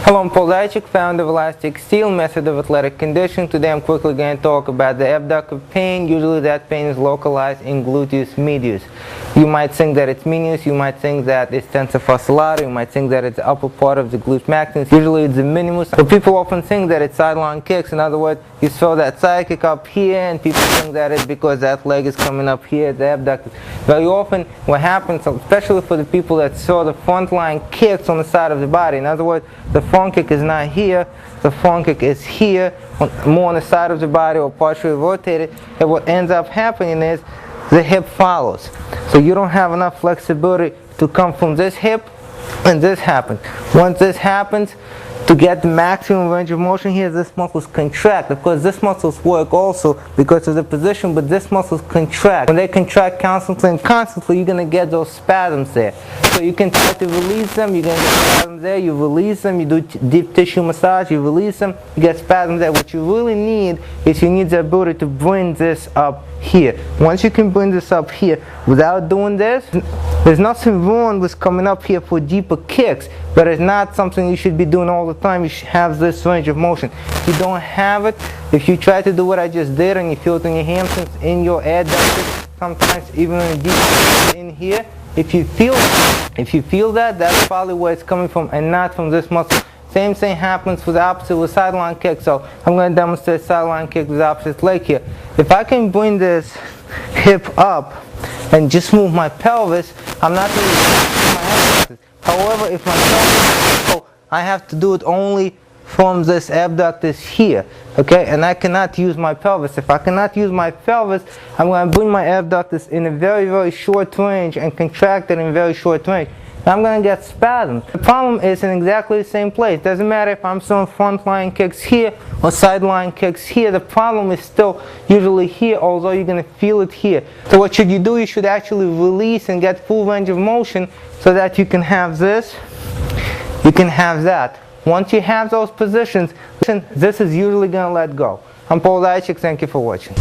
Hello, I'm Paul Zajcik, founder of Elastic Steel, method of athletic conditioning. Today I'm quickly going to talk about the abductor pain. Usually that pain is localized in gluteus medius. You might think that it's medius, you might think that it's tensor fascillaris, you might think that it's the upper part of the glute maximus. Usually it's the minimus. So people often think that it's sideline kicks. In other words, you throw that side kick up here and people think that it's because that leg is coming up here, the abductor. Very often what happens, especially for the people that throw the front line kicks on the side of the body, in other words, the front kick is not here, the front kick is here, more on the side of the body or partially rotated, and what ends up happening is the hip follows. So you don't have enough flexibility to come from this hip, and this happens. Once this happens, to get the maximum range of motion here, this muscles contract. Of course, this muscles work also because of the position, but this muscles contract. When they contract constantly and constantly, you're going to get those spasms there. So you can try to release them, you're going to get spasms there, you release them, you do deep tissue massage, you release them, you get spasms there. What you really need is you need the ability to bring this up here. Once you can bring this up here without doing this, there's nothing wrong with coming up here for deeper kicks, but it's not something you should be doing all the time. You should have this range of motion. If you don't have it, if you try to do what I just did and you feel it in your hamstrings, in your adductors, sometimes even in deep in here, if you feel that, that's probably where it's coming from and not from this muscle. Same thing happens with the opposite with sideline kick. So I'm going to demonstrate sideline kick with the opposite leg here. If I can bring this hip up and just move my pelvis, I'm not really moving my abductors. However, if my pelvis is low, I have to do it only from this abductors here, okay? And I cannot use my pelvis. If I cannot use my pelvis, I'm going to bring my abductors in a very, very short range and contract it in a very short range. I'm going to get spasms. The problem is in exactly the same place. Doesn't matter if I'm throwing front line kicks here or sideline kicks here. The problem is still usually here, although you're going to feel it here. So what should you do? You should actually release and get full range of motion so that you can have this, you can have that. Once you have those positions, this is usually going to let go. I'm Paul Zajcik. Thank you for watching.